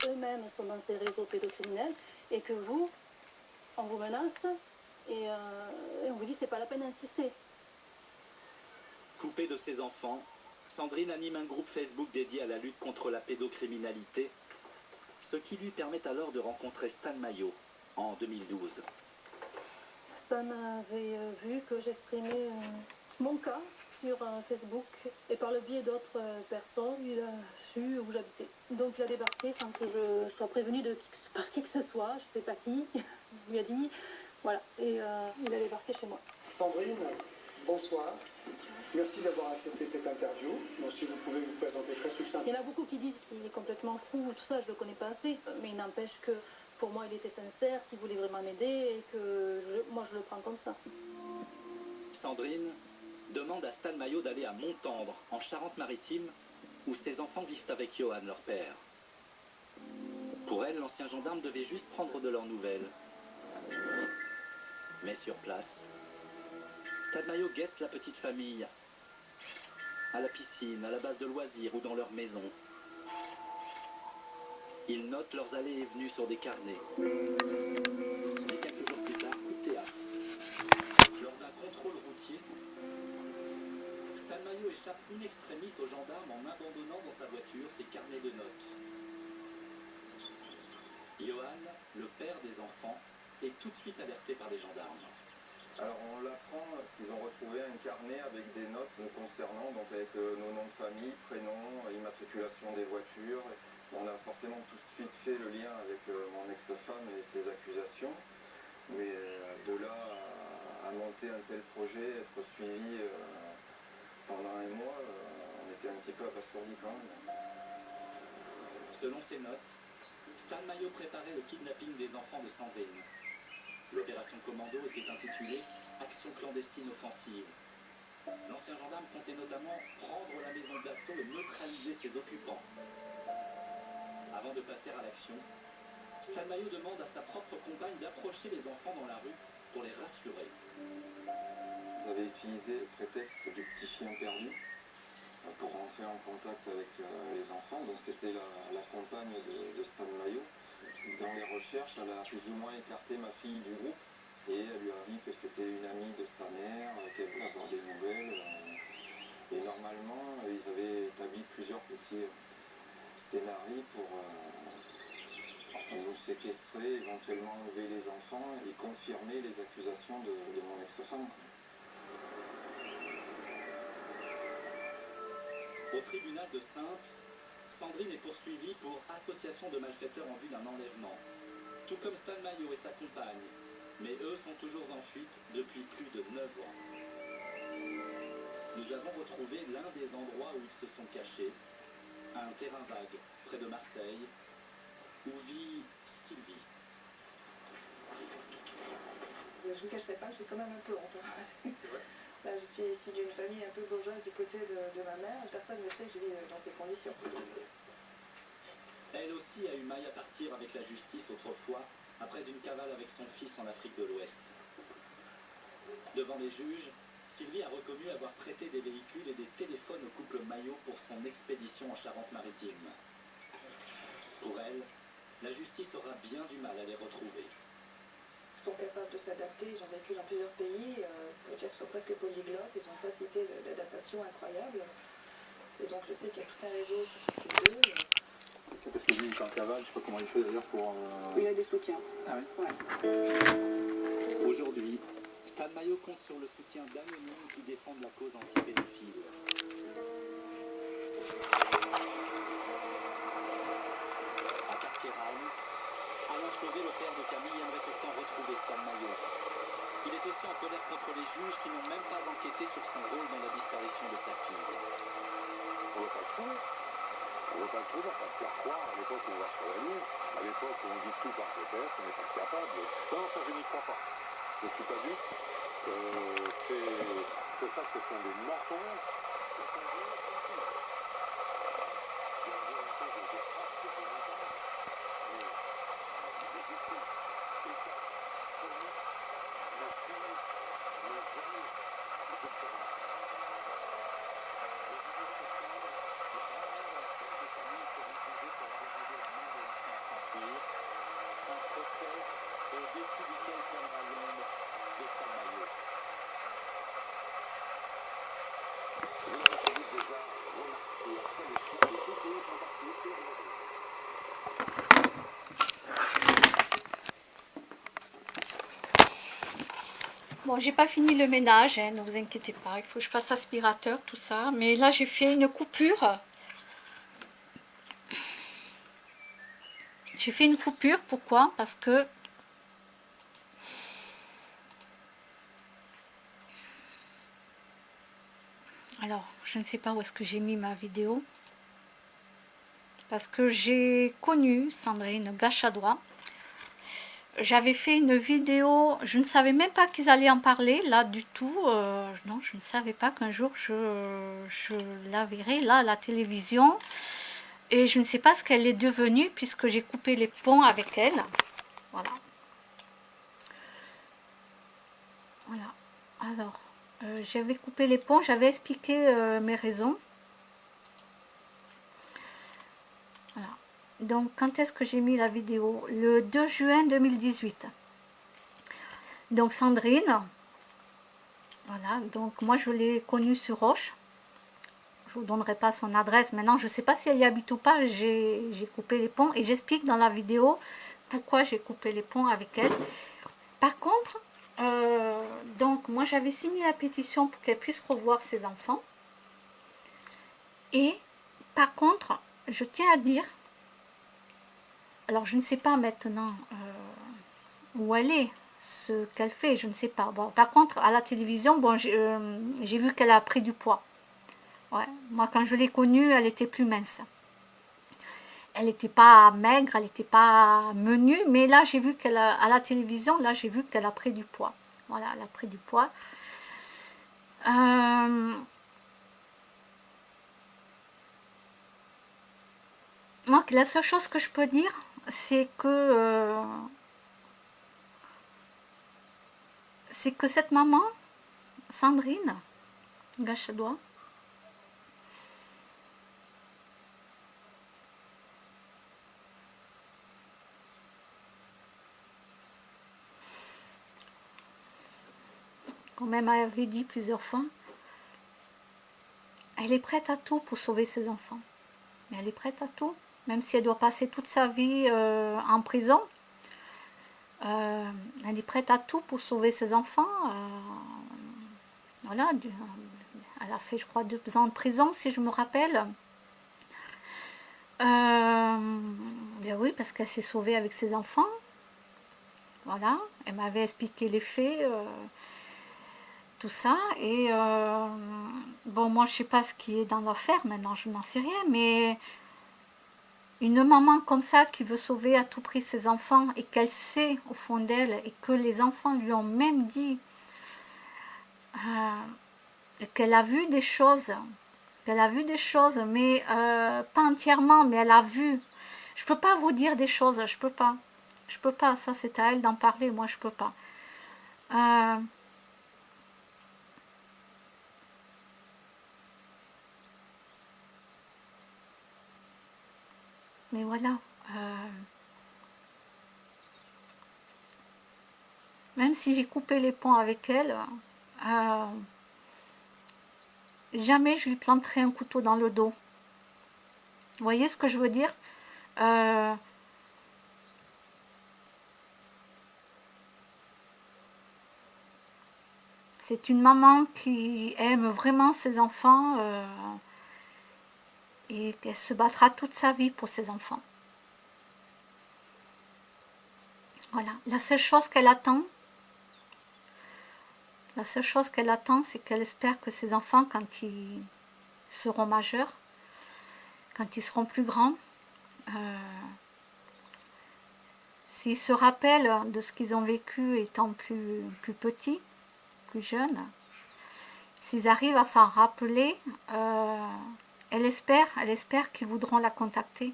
eux-mêmes sont dans ces réseaux pédocriminels et que vous, on vous menace et on vous dit c'est pas la peine d'insister. Coupée de ses enfants, Sandrine anime un groupe Facebook dédié à la lutte contre la pédocriminalité, ce qui lui permet alors de rencontrer Stan Mayo en 2012. Stan avait vu que j'exprimais mon cas sur Facebook et par le biais d'autres personnes, il a su où j'habitais. Donc il a débarqué sans que je sois prévenue par qui que ce soit, je sais pas qui, il lui a dit, voilà, et il a débarqué chez moi. Sandrine, bonsoir. Merci d'avoir accepté cette interview. Donc, si vous pouvez vous présenter très succinctement. Il y en a beaucoup qui disent qu'il est complètement fou, tout ça, je le connais pas assez, mais il n'empêche que pour moi il était sincère, qu'il voulait vraiment m'aider et que moi je le prends comme ça. Sandrine demande à Stan Mayo d'aller à Montendre, en Charente-Maritime, où ses enfants vivent avec Johan, leur père. Pour elle, l'ancien gendarme devait juste prendre de leurs nouvelles. Mais sur place, Stan Mayo guette la petite famille, à la piscine, à la base de loisirs ou dans leur maison. Ils notent leurs allées et venues sur des carnets. Et quelques jours plus tard, coup de théâtre. Lors d'un contrôle routier, Stan Mayo échappe in extremis aux gendarmes en abandonnant dans sa voiture ses carnets de notes. Johan, le père des enfants, est tout de suite alerté par les gendarmes. Alors on l'apprend parce qu'ils ont retrouvé un carnet avec des notes nous concernant, donc avec nos noms de famille, prénoms, immatriculation des voitures. On a forcément tout de suite fait le lien avec mon ex-femme et ses accusations. Mais de là à monter un tel projet, être suivi pendant un mois, on était un petit peu abasourdis quand même. Selon ses notes, Stan Mayo préparait le kidnapping des enfants de Sandrine. L'opération commando était intitulée « Action clandestine offensive ». L'ancien gendarme comptait notamment prendre la maison d'assaut et neutraliser ses occupants. Avant de passer à l'action, Stan Mayo demande à sa propre compagne d'approcher les enfants dans la rue pour les rassurer. Vous avez utilisé le prétexte du petit chien perdu pour rentrer en contact avec les enfants. Donc c'était la compagne de Stan Mayo. Dans les recherches, elle a plus ou moins écarté ma fille du groupe et elle lui a dit que c'était une amie de sa mère, qu'elle voulait avoir des nouvelles. Et normalement, ils avaient établi plusieurs petits scénarios pour nous séquestrer, éventuellement enlever les enfants et confirmer les accusations de mon ex-femme. Au tribunal de Saintes, Sandrine est poursuivie pour association de malfaiteurs en vue d'un enlèvement, tout comme Stan Mayo et sa compagne, mais eux sont toujours en fuite depuis plus de 9 ans. Nous avons retrouvé l'un des endroits où ils se sont cachés, un terrain vague près de Marseille, où vit Sylvie. Je ne vous cacherai pas, j'ai quand même un peu honte. C'est vrai. Là, je suis issue d'une famille un peu bourgeoise du côté de ma mère. Personne ne sait que je vis dans ces conditions. Elle aussi a eu maille à partir avec la justice autrefois, après une cavale avec son fils en Afrique de l'Ouest. Devant les juges, Sylvie a reconnu avoir prêté des véhicules et des téléphones au couple Mayo pour son expédition en Charente-Maritime. Pour elle, la justice aura bien du mal à les retrouver. Ils sont capables de s'adapter, ils ont vécu dans plusieurs pays, on peut dire qu'ils sont presque polyglottes, ils ont une facilité d'adaptation incroyable. Et donc je sais qu'il y a tout un réseau qui s'occupe d'eux. C'est parce que lui, il est en cavale, je sais pas comment il fait d'ailleurs pour... Il a des soutiens. Ah oui. Ouais. Aujourd'hui, Stan Mayo compte sur le soutien d'anonymes qui défendent la cause anti-pédophile. À Carqueiranne, Alain Chauvet, le père de Camille, aimerait pourtant retrouver Stan Mayo. Il est aussi en colère contre les juges qui n'ont même pas enquêté sur son rôle dans la disparition de sa fille. On ne veut pas le trouver. On ne veut pas le trouver, on va se faire croire à l'époque où on va sur la Lune, à l'époque où on dit tout par prétexte, on n'est pas capable. Non, ça je n'y crois pas. Je ne suis pas dupe. C'est ça, ce sont des mensonges. Bon, j'ai pas fini le ménage, hein, ne vous inquiétez pas, il faut que je passe aspirateur, tout ça. Mais là, j'ai fait une coupure. J'ai fait une coupure, pourquoi? Parce que... Alors, je ne sais pas où est-ce que j'ai mis ma vidéo. Parce que j'ai connu Sandrine Gachadouin. J'avais fait une vidéo, je ne savais même pas qu'ils allaient en parler, là, du tout. Non, je ne savais pas qu'un jour je la verrais, là, à la télévision. Et je ne sais pas ce qu'elle est devenue, puisque j'ai coupé les ponts avec elle. Voilà. Voilà. Alors, j'avais coupé les ponts, j'avais expliqué mes raisons. Voilà. Donc, quand est-ce que j'ai mis la vidéo? Le 2 juin 2018. Donc, Sandrine, voilà, donc moi je l'ai connue sur Roche. Je ne vous donnerai pas son adresse. Maintenant, je ne sais pas si elle y habite ou pas. J'ai coupé les ponts et j'explique dans la vidéo pourquoi j'ai coupé les ponts avec elle. Par contre, donc moi j'avais signé la pétition pour qu'elle puisse revoir ses enfants. Et par contre, je tiens à dire, alors je ne sais pas maintenant où elle est, ce qu'elle fait, je ne sais pas. Bon, par contre, à la télévision, bon, j'ai vu qu'elle a pris du poids. Ouais, moi, quand je l'ai connue, elle était plus mince. Elle n'était pas maigre, elle n'était pas menue, mais là, j'ai vu qu'elle à la télévision, là, j'ai vu qu'elle a pris du poids. Voilà, elle a pris du poids. Moi, la seule chose que je peux dire, c'est que cette maman, Sandrine Gachadouin, quand même avait dit plusieurs fois, elle est prête à tout pour sauver ses enfants. Mais elle est prête à tout, même si elle doit passer toute sa vie en prison. Elle est prête à tout pour sauver ses enfants. Voilà, elle a fait, je crois, 2 ans de prison, si je me rappelle. Bien oui, parce qu'elle s'est sauvée avec ses enfants. Voilà, elle m'avait expliqué les faits, tout ça. Et bon, moi, je ne sais pas ce qui est dans l'affaire, maintenant, je n'en sais rien, mais une maman comme ça qui veut sauver à tout prix ses enfants et qu'elle sait au fond d'elle et que les enfants lui ont même dit qu'elle a vu des choses, mais pas entièrement, mais elle a vu. Je peux pas vous dire des choses, je peux pas, ça c'est à elle d'en parler, moi je peux pas. Mais voilà, même si j'ai coupé les ponts avec elle, jamais je lui planterai un couteau dans le dos. Vous voyez ce que je veux dire? C'est une maman qui aime vraiment ses enfants et qu'elle se battra toute sa vie pour ses enfants. Voilà, la seule chose qu'elle attend, c'est qu'elle espère que ses enfants, quand ils seront majeurs, quand ils seront plus grands, s'ils se rappellent de ce qu'ils ont vécu étant plus petits, plus jeunes, s'ils arrivent à s'en rappeler, elle espère qu'ils voudront la contacter.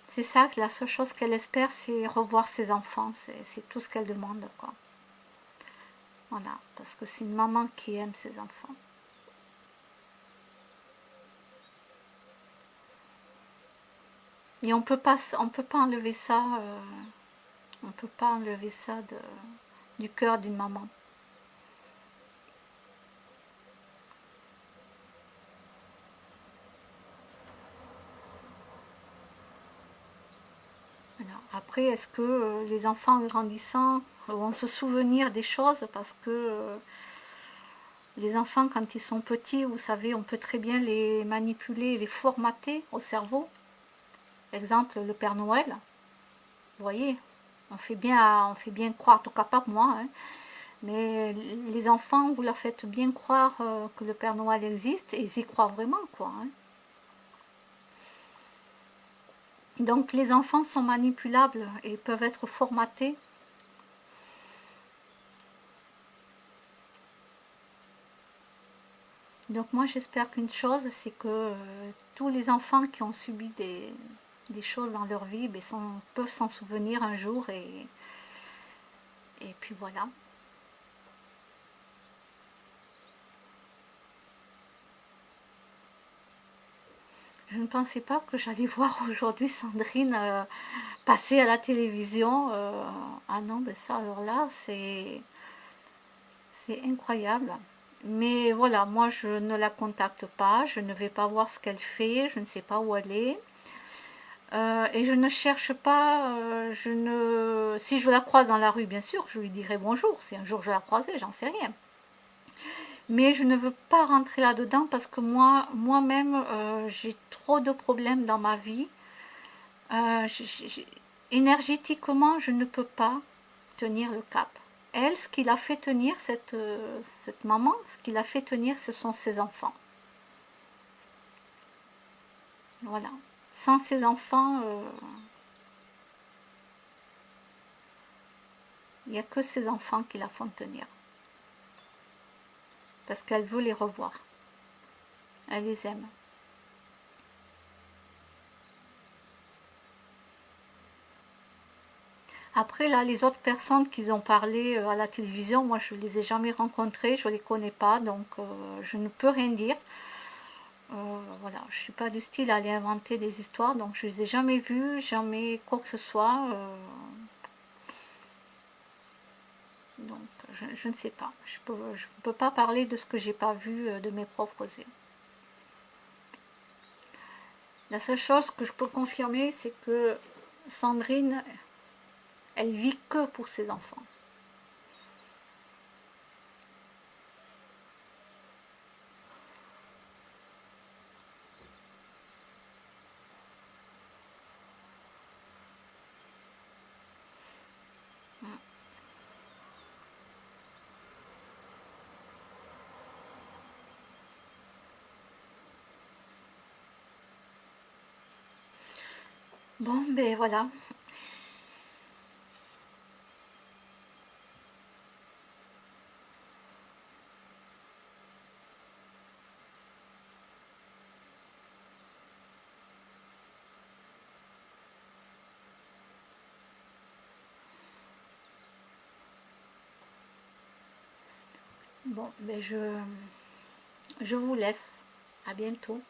C'est ça, la seule chose qu'elle espère, c'est revoir ses enfants. C'est tout ce qu'elle demande, quoi. Voilà, parce que c'est une maman qui aime ses enfants. Et on peut pas enlever ça. On peut pas enlever ça du cœur d'une maman. Alors, après, est-ce que les enfants grandissant vont se souvenir des choses parce que les enfants, quand ils sont petits, vous savez, on peut très bien les manipuler, les formater au cerveau. Exemple, le Père Noël. Vous voyez, on fait bien croire, en tout cas pas moi, hein, mais les enfants, vous leur faites bien croire que le Père Noël existe et ils y croient vraiment, quoi. Hein. Donc les enfants sont manipulables et peuvent être formatés. Donc moi j'espère qu'une chose, c'est que tous les enfants qui ont subi des choses dans leur vie peuvent s'en souvenir un jour et puis voilà. Je ne pensais pas que j'allais voir aujourd'hui Sandrine passer à la télévision. Ah non, mais ça alors là c'est incroyable. Mais voilà, moi je ne la contacte pas, je ne vais pas voir ce qu'elle fait, je ne sais pas où elle est. Et je ne cherche pas, si je la croise dans la rue, bien sûr, je lui dirai bonjour. Si un jour je la croisais, j'en sais rien. Mais je ne veux pas rentrer là-dedans parce que moi-même, j'ai trop de problèmes dans ma vie. Énergétiquement, je ne peux pas tenir le cap. Elle, ce qui l'a fait tenir, cette maman, ce qui l'a fait tenir, ce sont ses enfants. Voilà. Sans ses enfants, il n'y a que ses enfants qui la font tenir. Parce qu'elle veut les revoir. Elle les aime. Après, là, les autres personnes qui ont parlé à la télévision, moi, je ne les ai jamais rencontrées, je ne les connais pas, donc je ne peux rien dire. Voilà, je ne suis pas du style à aller inventer des histoires, donc je ne les ai jamais vues, jamais quoi que ce soit. Donc, je ne sais pas. Je ne peux pas parler de ce que j'ai pas vu de mes propres yeux. La seule chose que je peux confirmer, c'est que Sandrine, elle vit que pour ses enfants. Bon, ben voilà. Bon, ben je vous laisse. À bientôt.